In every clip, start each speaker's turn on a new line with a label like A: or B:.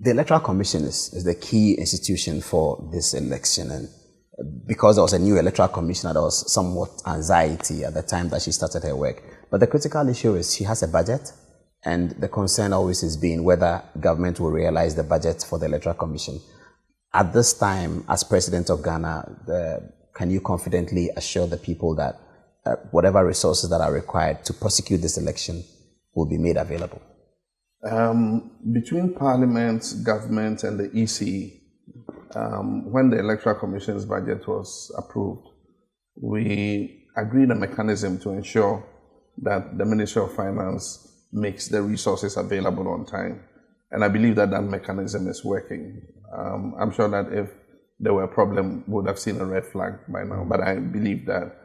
A: The Electoral Commission is the key institution for this election, and because there was a new Electoral Commissioner, there was somewhat anxiety at the time that she started her work. But the critical issue is she has a budget, and the concern always has been whether government will realize the budget for the Electoral Commission. At this time, as President of Ghana, can you confidently assure the people that whatever resources that are required to prosecute this election will be made available?
B: Between Parliament, government, and the EC, when the Electoral Commission's budget was approved, we agreed a mechanism to ensure that the Ministry of Finance makes the resources available on time. And I believe that that mechanism is working. I'm sure that if there were a problem, we would have seen a red flag by now. But I believe that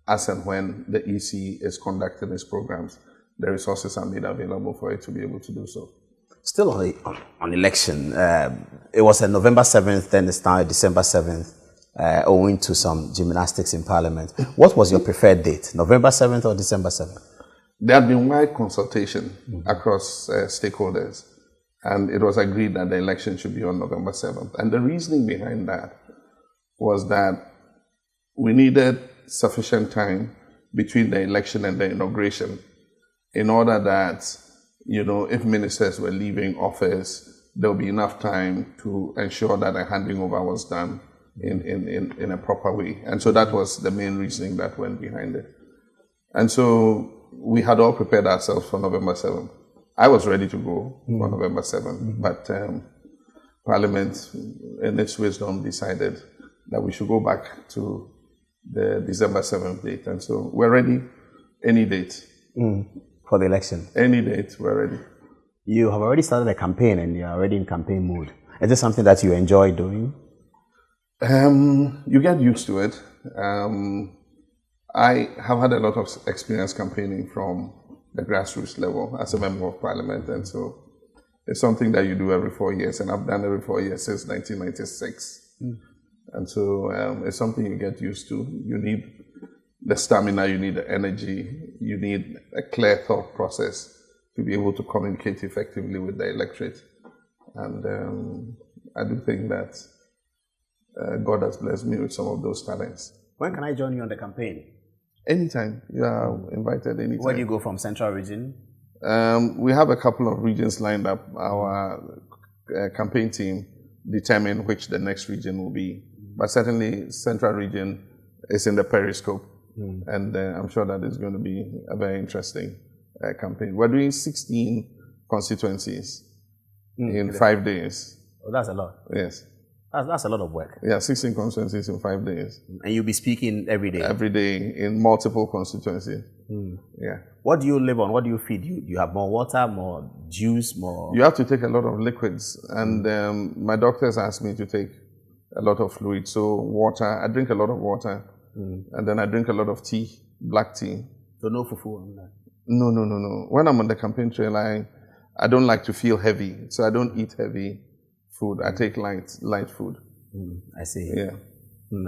B: as and when the EC is conducting its programs, the resources are made available for it to be able to do so.
A: Still on election, it was on November 7th, then it's now December 7th, owing to some gymnastics in Parliament. What was your preferred date, November 7th or December 7th?
B: There had been wide consultation across stakeholders, and it was agreed that the election should be on November 7th. And the reasoning behind that was that we needed sufficient time between the election and the inauguration in order that, you know, if ministers were leaving office, there would be enough time to ensure that a handing over was done in a proper way. And so that was the main reasoning that went behind it. And so we had all prepared ourselves for November 7th. I was ready to go for November 7th, but Parliament, in its wisdom, decided that we should go back to the December 7th date. And so we're ready any date.
A: For the election?
B: Any date, we're ready.
A: You have already started a campaign and you're already in campaign mode. Is this something that you enjoy doing?
B: You get used to it. I have had a lot of experience campaigning from the grassroots level as a member of Parliament, and so it's something that you do every 4 years, and I've done every 4 years since 1996. And so it's something you get used to. You need the stamina, you need the energy, you need a clear thought process to be able to communicate effectively with the electorate. And I do think that God has blessed me with some of those talents.
A: When can I join you on the campaign?
B: Anytime. You are invited anytime.
A: Where do you go from, Central Region?
B: We have a couple of regions lined up. Our campaign team determine which the next region will be. But certainly Central Region is in the periscope. And I'm sure that it's going to be a very interesting campaign. We're doing 16 constituencies in 5 days.
A: Oh, that's a lot.
B: Yes.
A: That's a lot of work.
B: Yeah, 16 constituencies in 5 days.
A: And you'll be speaking every day?
B: Every day in multiple constituencies. Yeah.
A: What do you live on? What do you feed? Do you have more water, more juice, more?
B: You have to take a lot of liquids. And my doctors asked me to take a lot of fluid. So water, I drink a lot of water. And then I drink a lot of tea, black tea.
A: So no fufu on that?
B: No. When I'm on the campaign trail, I don't like to feel heavy. So I don't eat heavy food. I take light food.
A: I see.
B: Yeah.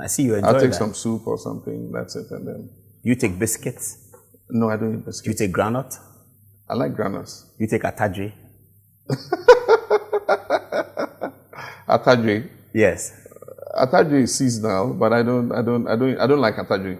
A: I see you enjoy that.
B: I'll take some soup or something. That's it. And then.
A: You take biscuits?
B: No, I don't eat biscuits.
A: You take granite?
B: I like granuts.
A: You take atadre?
B: Atadre?
A: Yes.
B: Atadre is seasonal, but I don't like atadre.